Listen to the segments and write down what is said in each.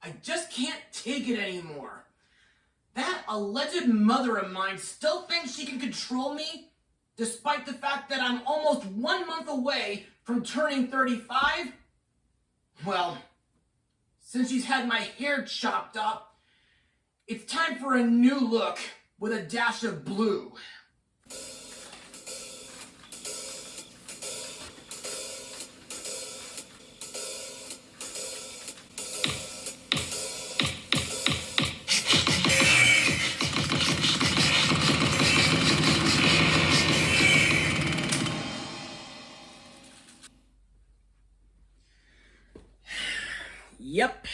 I just can't take it anymore. That alleged mother of mine still thinks she can control me, despite the fact that I'm almost 1 month away from turning 35? Well, since she's had my hair chopped up, it's time for a new look with a dash of blue. Yep,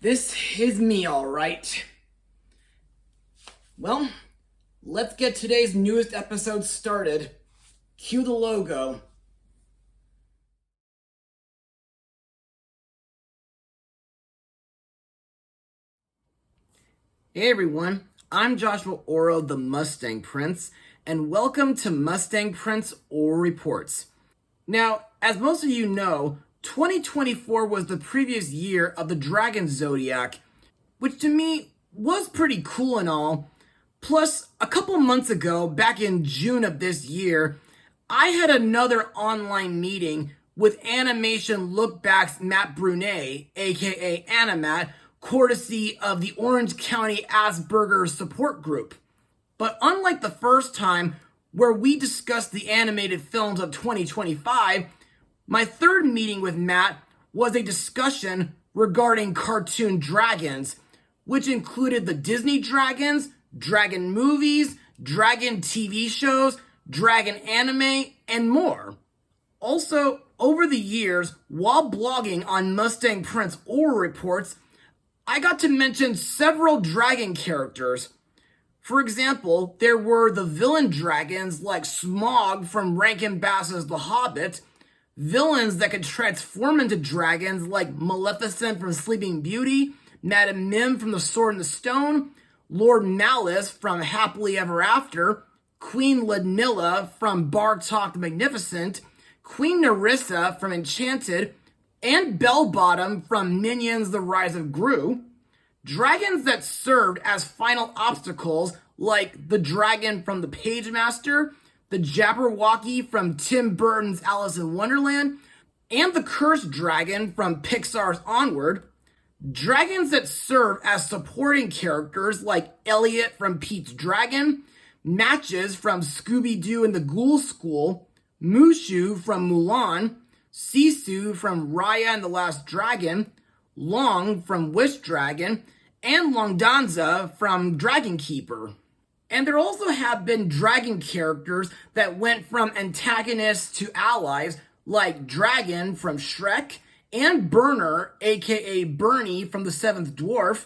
this is me, all right. Well, let's get today's newest episode started. Cue the logo. Hey everyone, I'm Joshua Orro, the Mustang Prince, and welcome to Mustang Prince Orro Reports. Now, as most of you know, 2024 was the previous year of the Dragon Zodiac, which to me was pretty cool and all. Plus, a couple months ago, back in June of this year, I had another online meeting with Animation Lookback's Matt Brunet, aka Animat, courtesy of the Orange County Asperger Support Group. But unlike the first time, where we discussed the animated films of 2025, my third meeting with Matt was a discussion regarding cartoon dragons, which included the Disney dragons, dragon movies, dragon TV shows, dragon anime, and more. Also, over the years, while blogging on Mustang Prince Orro Reports, I got to mention several dragon characters. For example, there were the villain dragons like Smaug from Rankin Bass's The Hobbit, villains that could transform into dragons like Maleficent from Sleeping Beauty, Madame Mim from The Sword and the Stone, Lord Malice from Happily Ever After, Queen Ludmilla from Bartok the Magnificent, Queen Nerissa from Enchanted, and Bellbottom from Minions The Rise of Gru. Dragons that served as final obstacles like the dragon from The Pagemaster, the Jabberwocky from Tim Burton's Alice in Wonderland, and the Cursed Dragon from Pixar's Onward. Dragons that serve as supporting characters like Elliot from Pete's Dragon, Matches from Scooby-Doo and the Ghoul School, Mushu from Mulan, Sisu from Raya and the Last Dragon, Long from Wish Dragon, and Longdanza from Dragon Keeper. And there also have been dragon characters that went from antagonists to allies, like Dragon from Shrek, and Burner, aka Bernie from The Seventh Dwarf.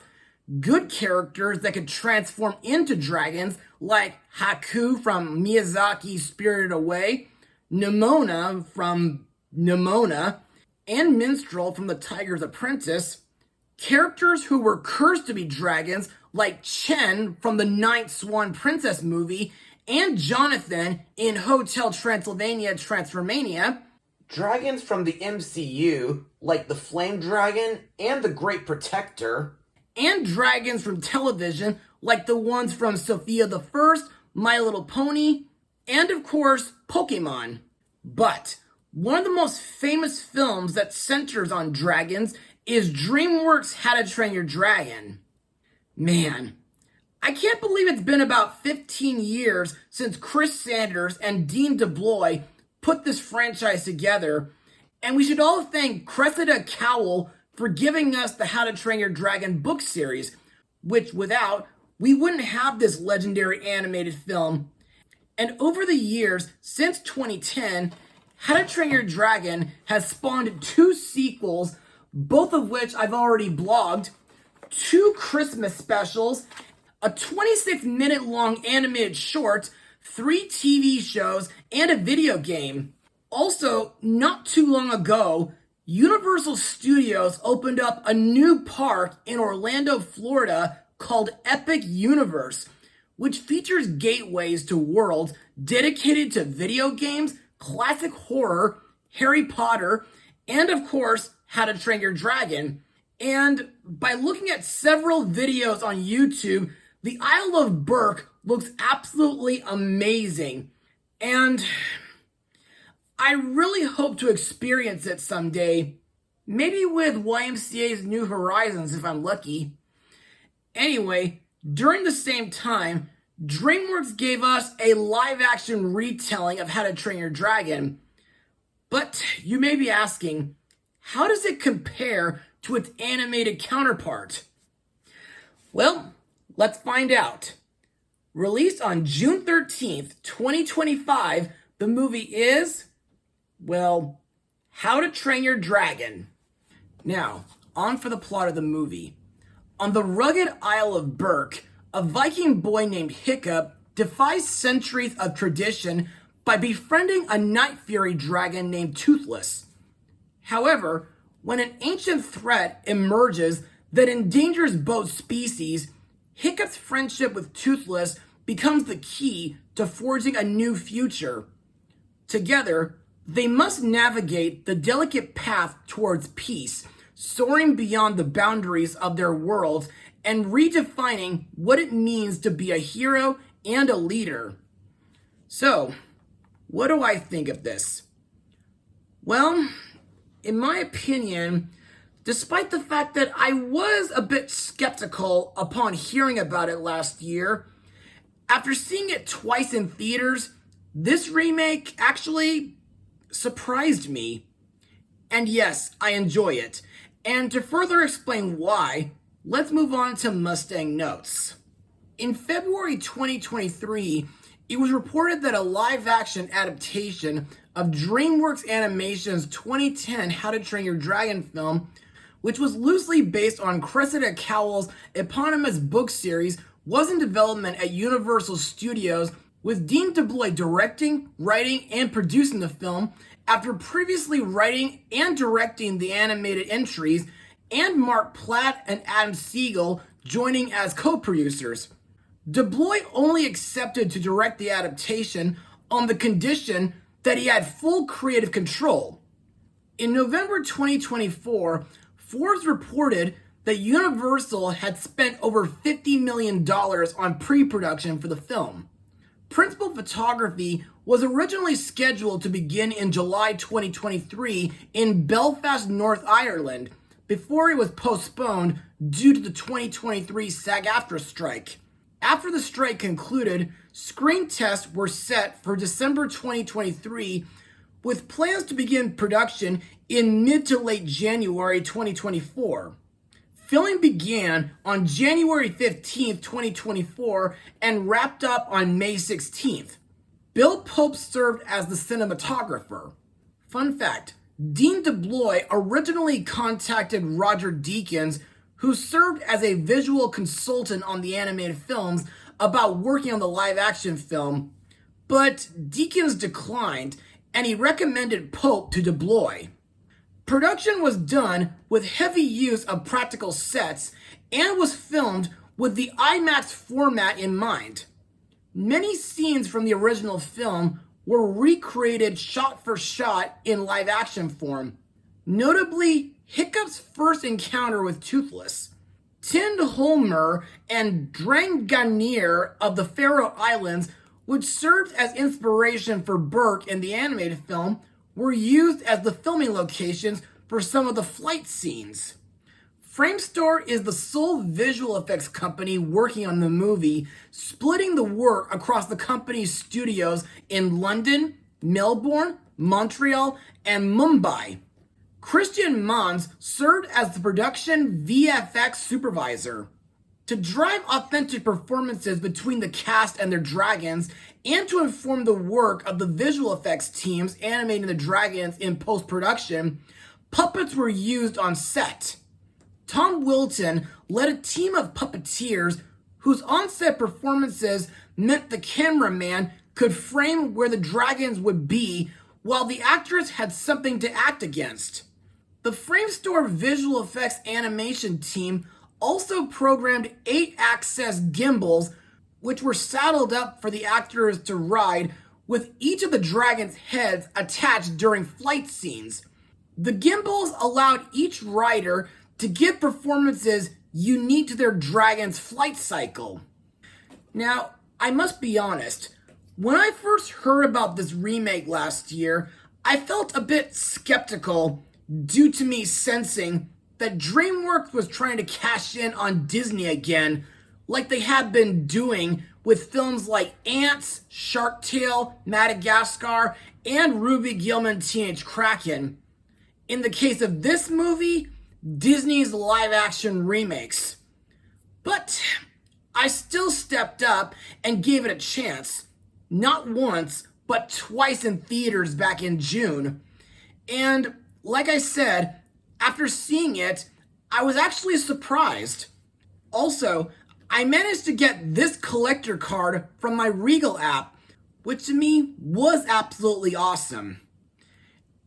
Good characters that could transform into dragons, like Haku from Miyazaki's Spirited Away, Nimona from Nimona, and Minstrel from The Tiger's Apprentice. Characters who were cursed to be dragons, like Chen from the Ninth Swan Princess movie, and Jonathan in Hotel Transylvania Transformania. Dragons from the MCU, like the Flame Dragon and the Great Protector. And dragons from television, like the ones from Sophia the First, My Little Pony, and of course, Pokemon. But one of the most famous films that centers on dragons is Dreamworks' How to Train Your Dragon. Man, I can't believe it's been about 15 years since Chris Sanders and Dean DeBlois put this franchise together, and we should all thank Cressida Cowell for giving us the How to Train Your Dragon book series, which without, we wouldn't have this legendary animated film. And over the years, since 2010, How to Train Your Dragon has spawned 2 sequels, both of which I've already blogged, 2 Christmas specials, a 26-minute long animated short, 3 TV shows, and a video game. Also, not too long ago, Universal Studios opened up a new park in Orlando, Florida called Epic Universe, which features gateways to worlds dedicated to video games, classic horror, Harry Potter, and of course, How to Train Your Dragon. And by looking at several videos on YouTube, the Isle of Berk looks absolutely amazing. And I really hope to experience it someday. Maybe with YMCA's New Horizons if I'm lucky. Anyway, during the same time, Dreamworks gave us a live-action retelling of How to Train Your Dragon. But you may be asking, how does it compare to its animated counterpart? Well, let's find out. Released on June 13th, 2025, the movie is, well, How to Train Your Dragon. Now, on for the plot of the movie. On the rugged Isle of Berk, a Viking boy named Hiccup defies centuries of tradition by befriending a night fury dragon named Toothless. However, when an ancient threat emerges that endangers both species, Hiccup's friendship with Toothless becomes the key to forging a new future. Together, they must navigate the delicate path towards peace, soaring beyond the boundaries of their worlds and redefining what it means to be a hero and a leader. So, what do I think of this? Well, in my opinion, despite the fact that I was a bit skeptical upon hearing about it last year, after seeing it twice in theaters, this remake actually surprised me. And yes, I enjoy it. And to further explain why, let's move on to Mustang notes. In February 2023, it was reported that a live-action adaptation of DreamWorks Animation's 2010 How to Train Your Dragon film, which was loosely based on Cressida Cowell's eponymous book series, was in development at Universal Studios, with Dean DeBlois directing, writing, and producing the film after previously writing and directing the animated entries, and Mark Platt and Adam Siegel joining as co-producers. DeBlois only accepted to direct the adaptation on the condition that he had full creative control. In November 2024, Forbes reported that Universal had spent over $50 million on pre-production for the film. Principal photography was originally scheduled to begin in July 2023 in Belfast, North Ireland, before it was postponed due to the 2023 SAG-AFTRA strike. After the strike concluded, screen tests were set for December 2023, with plans to begin production in mid to late January 2024. Filming began on January 15th, 2024, and wrapped up on May 16th. Bill Pope served as the cinematographer. Fun fact, Dean DeBlois originally contacted Roger Deakins, who served as a visual consultant on the animated films, about working on the live-action film, but Deakins declined, and he recommended Pope to DeBlois. Production was done with heavy use of practical sets and was filmed with the IMAX format in mind. Many scenes from the original film were recreated shot for shot in live-action form, notably Hiccup's first encounter with Toothless. Tind Holmer and Dranganir of the Faroe Islands, which served as inspiration for Berk in the animated film, were used as the filming locations for some of the flight scenes. Framestore is the sole visual effects company working on the movie, splitting the work across the company's studios in London, Melbourne, Montreal, and Mumbai. Christian Mons served as the production VFX supervisor. To drive authentic performances between the cast and their dragons, and to inform the work of the visual effects teams animating the dragons in post-production, puppets were used on set. Tom Wilton led a team of puppeteers whose on-set performances meant the cameraman could frame where the dragons would be while the actors had something to act against. The Framestore visual effects animation team also programmed 8-axis gimbals, which were saddled up for the actors to ride, with each of the dragons' heads attached during flight scenes. The gimbals allowed each rider to give performances unique to their dragon's flight cycle. Now, I must be honest, when I first heard about this remake last year, I felt a bit skeptical due to me sensing that Dreamworks was trying to cash in on Disney again, like they have been doing with films like Ants, Shark Tale, Madagascar, and Ruby Gillman Teenage Kraken. In the case of this movie, Disney's live-action remakes. But I still stepped up and gave it a chance, not once, but twice in theaters back in June. And like I said, after seeing it, I was actually surprised. Also, I managed to get this collector card from my Regal app, which to me was absolutely awesome.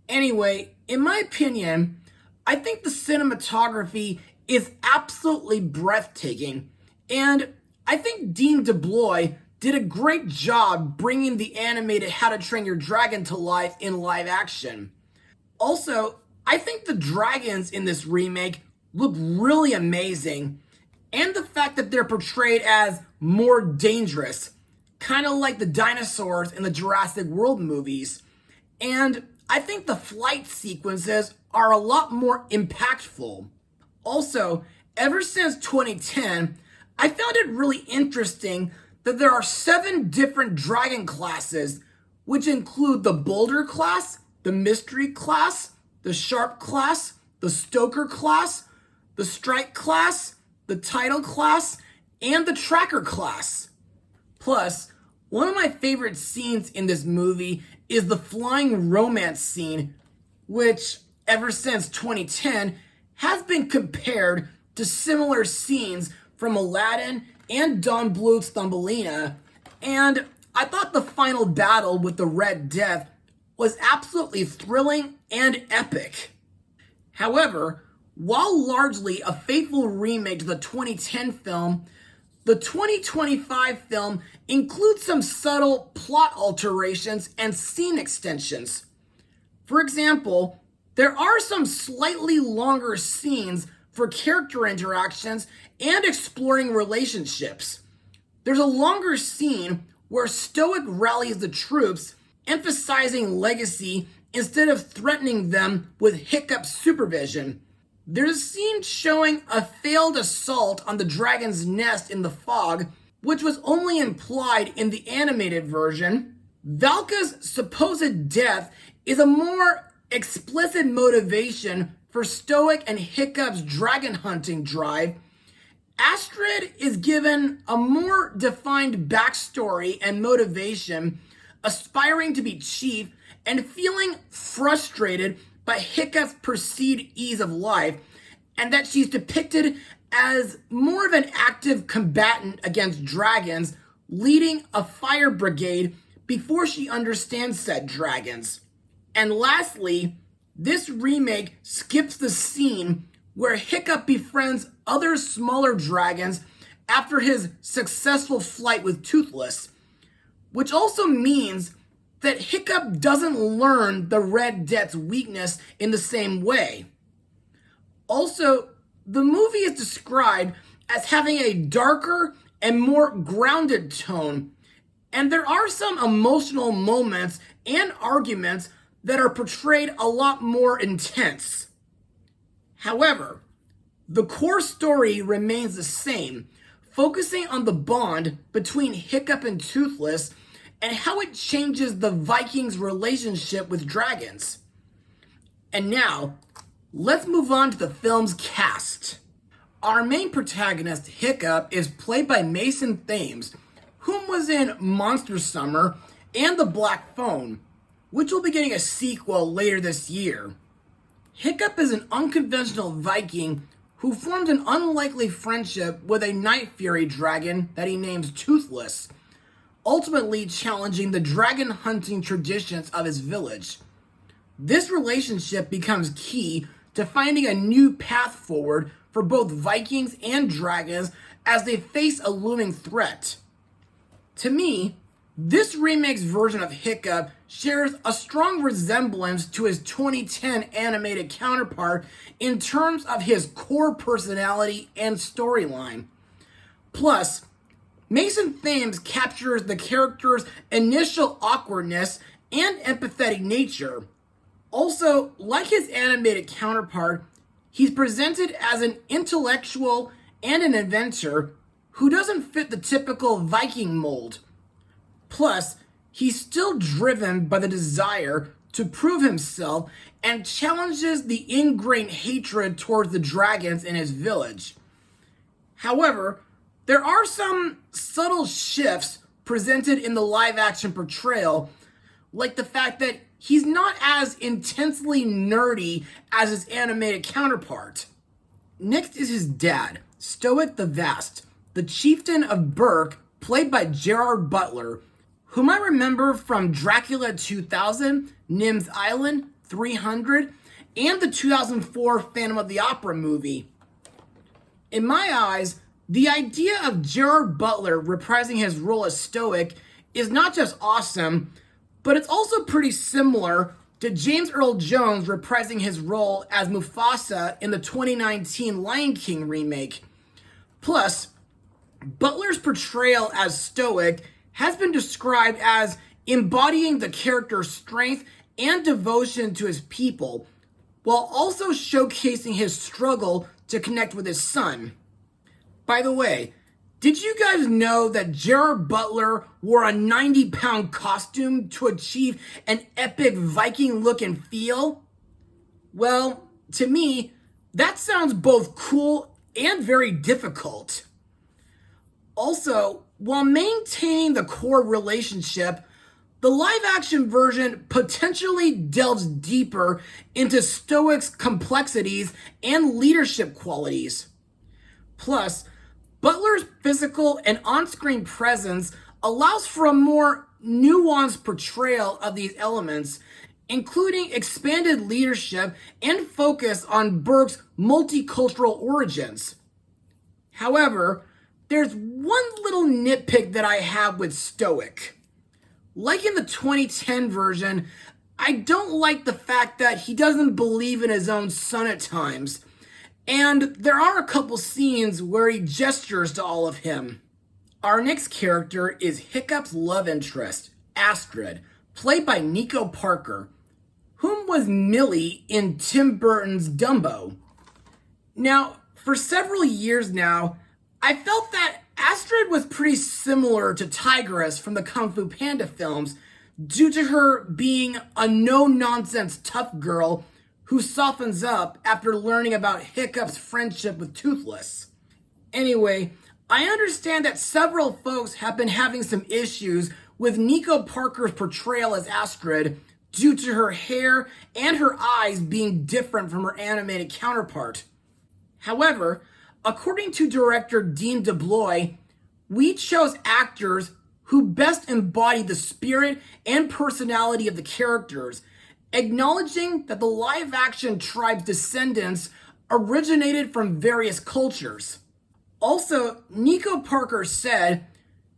Anyway, in my opinion, I think the cinematography is absolutely breathtaking, and I think Dean DeBlois did a great job bringing the animated How to Train Your Dragon to life in live action. Also, I think the dragons in this remake look really amazing, and the fact that they're portrayed as more dangerous, kind of like the dinosaurs in the Jurassic World movies. And I think the flight sequences are a lot more impactful. Also, ever since 2010, I found it really interesting that there are 7 different dragon classes, which include the Boulder class, the Mystery class, the Sharp class, the Stoker class, the Strike class, the Title class, and the Tracker class. Plus, one of my favorite scenes in this movie is the flying romance scene, which, ever since 2010, has been compared to similar scenes from Aladdin and Don Bluth's Thumbelina, and I thought the final battle with the Red Death was absolutely thrilling and epic. However, while largely a faithful remake to the 2010 film, the 2025 film includes some subtle plot alterations and scene extensions. For example, there are some slightly longer scenes for character interactions and exploring relationships. There's a longer scene where Stoic rallies the troops, emphasizing legacy instead of threatening them with Hiccup's supervision. There's a scene showing a failed assault on the dragon's nest in the fog, which was only implied in the animated version. Valka's supposed death is a more explicit motivation for Stoic and Hiccup's dragon hunting drive. Astrid is given a more defined backstory and motivation, aspiring to be chief and feeling frustrated by Hiccup's perceived ease of life, and that she's depicted as more of an active combatant against dragons, leading a fire brigade before she understands said dragons. And lastly, this remake skips the scene where Hiccup befriends other smaller dragons after his successful flight with Toothless, which also means that Hiccup doesn't learn the Red Death's weakness in the same way. Also, the movie is described as having a darker and more grounded tone, and there are some emotional moments and arguments that are portrayed a lot more intense. However, the core story remains the same, focusing on the bond between Hiccup and Toothless and how it changes the Vikings' relationship with dragons. And now, let's move on to the film's cast. Our main protagonist, Hiccup, is played by Mason Thames, whom was in Monster Summer and The Black Phone, which will be getting a sequel later this year. Hiccup is an unconventional Viking who forms an unlikely friendship with a Night Fury dragon that he names Toothless, ultimately challenging the dragon hunting traditions of his village. This relationship becomes key to finding a new path forward for both Vikings and dragons as they face a looming threat. To me, This remake's version of Hiccup shares a strong resemblance to his 2010 animated counterpart in terms of his core personality and storyline. Plus, Mason Thames captures the character's initial awkwardness and empathetic nature. Also, like his animated counterpart, he's presented as an intellectual and an inventor who doesn't fit the typical Viking mold. Plus, he's still driven by the desire to prove himself and challenges the ingrained hatred towards the dragons in his village. However, there are some subtle shifts presented in the live-action portrayal, like the fact that he's not as intensely nerdy as his animated counterpart. Next is his dad, Stoic the Vast, the chieftain of Burke, played by Gerard Butler, whom I remember from Dracula 2000, Nim's Island, 300, and the 2004 Phantom of the Opera movie. In my eyes, the idea of Gerard Butler reprising his role as Stoic is not just awesome, but it's also pretty similar to James Earl Jones reprising his role as Mufasa in the 2019 Lion King remake. Plus, Butler's portrayal as Stoic has been described as embodying the character's strength and devotion to his people, while also showcasing his struggle to connect with his son. By the way, did you guys know that Gerard Butler wore a 90-pound costume to achieve an epic Viking look and feel? Well, to me, that sounds both cool and very difficult. Also, while maintaining the core relationship, the live-action version potentially delves deeper into Stoic's complexities and leadership qualities. Plus, Butler's physical and on-screen presence allows for a more nuanced portrayal of these elements, including expanded leadership and focus on Burke's multicultural origins. However, there's one little nitpick that I have with Stoic. Like in the 2010 version, I don't like the fact that he doesn't believe in his own son at times. And there are a couple scenes where he gestures to all of him. Our next character is Hiccup's love interest, Astrid, played by Nico Parker, whom was Millie in Tim Burton's Dumbo. Now, for several years now, I felt that Astrid was pretty similar to Tigress from the Kung Fu Panda films due to her being a no-nonsense tough girl who softens up after learning about Hiccup's friendship with Toothless. Anyway, I understand that several folks have been having some issues with Nico Parker's portrayal as Astrid due to her hair and her eyes being different from her animated counterpart. However, according to director Dean DeBlois, we chose actors who best embody the spirit and personality of the characters, acknowledging that the live-action tribe's descendants originated from various cultures. Also, Nico Parker said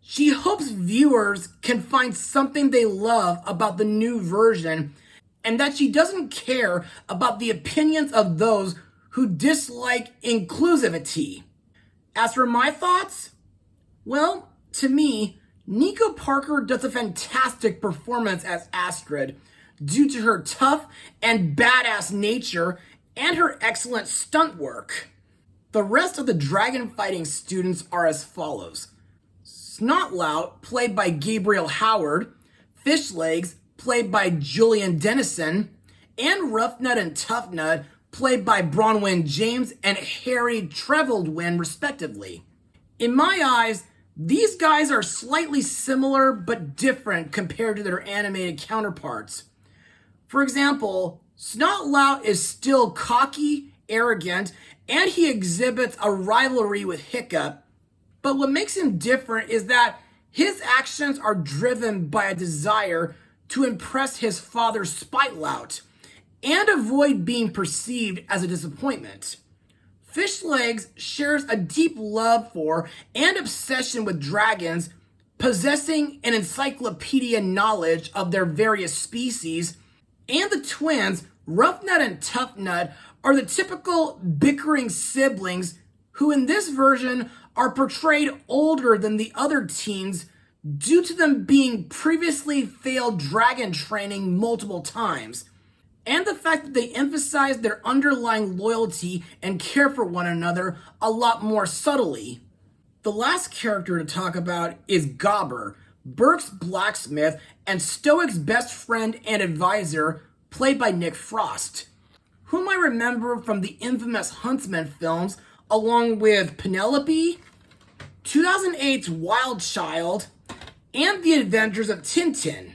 she hopes viewers can find something they love about the new version and that she doesn't care about the opinions of those who dislike inclusivity. As for my thoughts, well, to me, Nico Parker does a fantastic performance as Astrid due to her tough and badass nature and her excellent stunt work. The rest of the dragon fighting students are as follows. Snotlout, played by Gabriel Howard, Fishlegs, played by Julian Dennison, and Roughnut and Toughnut, played by Bronwyn James and Harry Treveldwyn, respectively. In my eyes, these guys are slightly similar but different compared to their animated counterparts. For example, Snotlout is still cocky, arrogant, and he exhibits a rivalry with Hiccup. But what makes him different is that his actions are driven by a desire to impress his father Spitlout and avoid being perceived as a disappointment. Fishlegs shares a deep love for and obsession with dragons, possessing an encyclopedia knowledge of their various species, and the twins, Rough Nut and Tough Nut, are the typical bickering siblings who in this version are portrayed older than the other teens due to them being previously failed dragon training multiple times, and the fact that they emphasize their underlying loyalty and care for one another a lot more subtly. The last character to talk about is Gobber, Burke's blacksmith and Stoic's best friend and advisor, played by Nick Frost, whom I remember from the infamous Huntsman films, along with Penelope, 2008's Wild Child, and The Adventures of Tintin.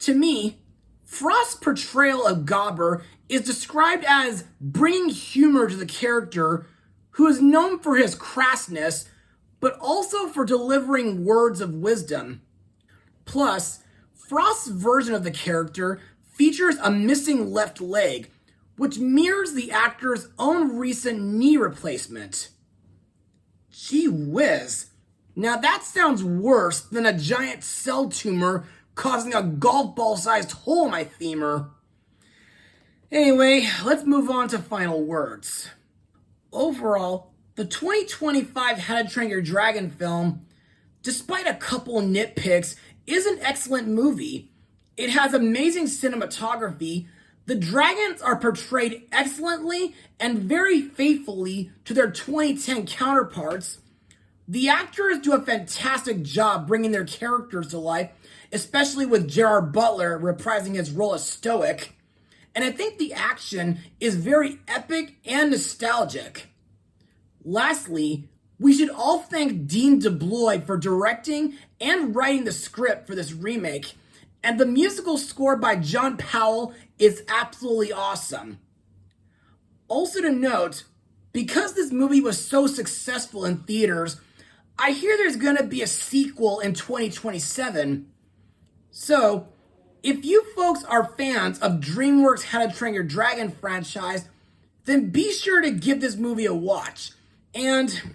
To me, Frost's portrayal of Gobber is described as bringing humor to the character, who is known for his crassness, but also for delivering words of wisdom. Plus, Frost's version of the character features a missing left leg, which mirrors the actor's own recent knee replacement. Gee whiz. Now that sounds worse than a giant cell tumor causing a golf ball-sized hole in my femur. Anyway, let's move on to final words. Overall, the 2025 How to Train Your Dragon film, despite a couple nitpicks, is an excellent movie. It has amazing cinematography, the dragons are portrayed excellently and very faithfully to their 2010 counterparts. The actors do a fantastic job bringing their characters to life, especially with Gerard Butler reprising his role as Stoic. And I think the action is very epic and nostalgic. Lastly, we should all thank Dean DeBlois for directing and writing the script for this remake, and the musical score by John Powell is absolutely awesome. Also to note, because this movie was so successful in theaters, I hear there's going to be a sequel in 2027. So, if you folks are fans of Dreamworks' How to Train Your Dragon franchise, then be sure to give this movie a watch. And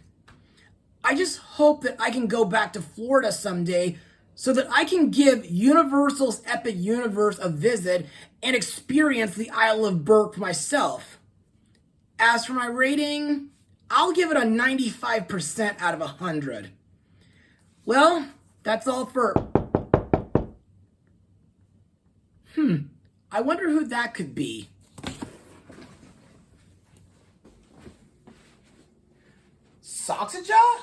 I just hope that I can go back to Florida someday so that I can give Universal's Epic Universe a visit and experience the Isle of Burke myself. As for my rating, I'll give it a 95% out of 100. Well, that's all for... I wonder who that could be. Soxaja?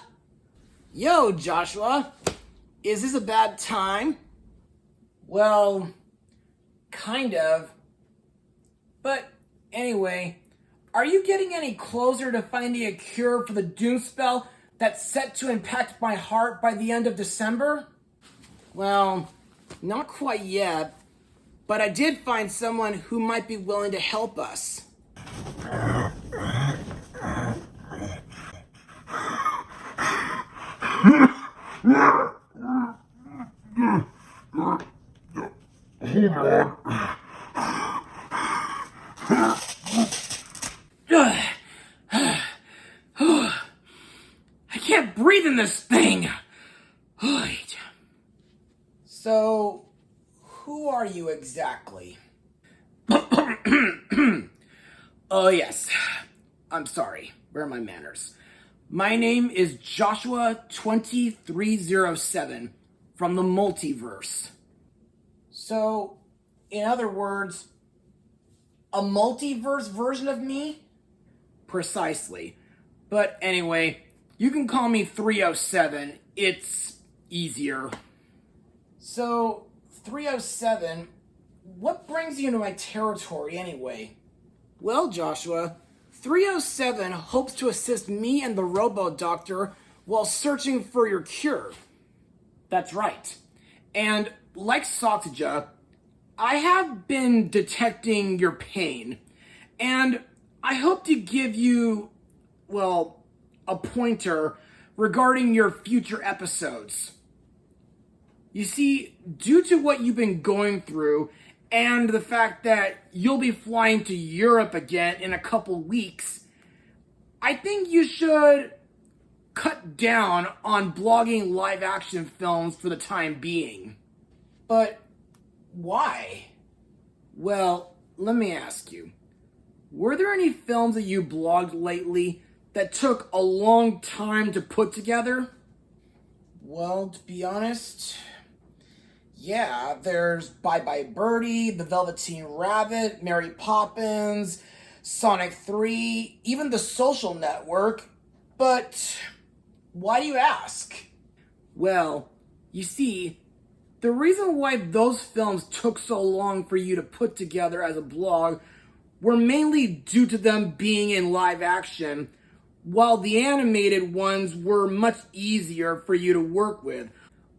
Yo, Joshua. Is this a bad time? Well, kind of. But anyway, are you getting any closer to finding a cure for the doom spell that's set to impact my heart by the end of December? Well, not quite yet, but I did find someone who might be willing to help us. I can't breathe in this thing. So, who are you exactly? Oh yes, I'm sorry. Where are my manners? My name is Joshua 2307 from the Multiverse. So, in other words, a multiverse version of me? Precisely. But anyway, you can call me 307. It's easier. So, 307, what brings you into my territory anyway? Well, Joshua, 307 hopes to assist me and the Robo-Doctor while searching for your cure. That's right. And like Soxaja, I have been detecting your pain, and I hope to give you, well, a pointer regarding your future episodes. You see, due to what you've been going through, and the fact that you'll be flying to Europe again in a couple weeks, I think you should, cut down on blogging live action films for the time being. But why? Well, let me ask you. Were there any films that you blogged lately that took a long time to put together? Well, to be honest, yeah, there's Bye Bye Birdie, The Velveteen Rabbit, Mary Poppins, Sonic 3, even The Social Network. But why do you ask? Well, you see, the reason why those films took so long for you to put together as a blog were mainly due to them being in live action, while the animated ones were much easier for you to work with,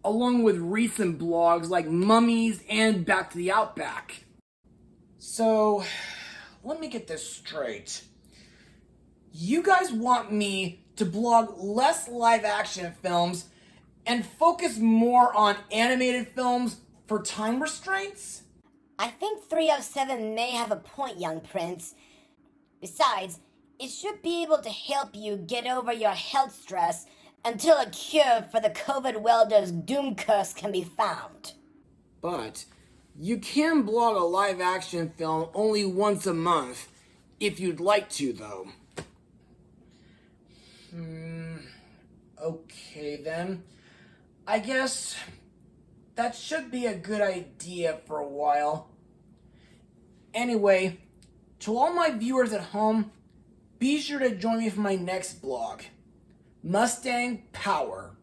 along with recent blogs like Mummies and Back to the Outback. So, let me get this straight. You guys want me to blog less live action films and focus more on animated films for time restraints? I think 307 may have a point, young prince. Besides, it should be able to help you get over your health stress until a cure for the COVID welder's doom curse can be found. But you can blog a live action film only once a month, if you'd like to, though. Okay then. I guess that should be a good idea for a while. Anyway, to all my viewers at home, be sure to join me for my next blog, Mustang Power.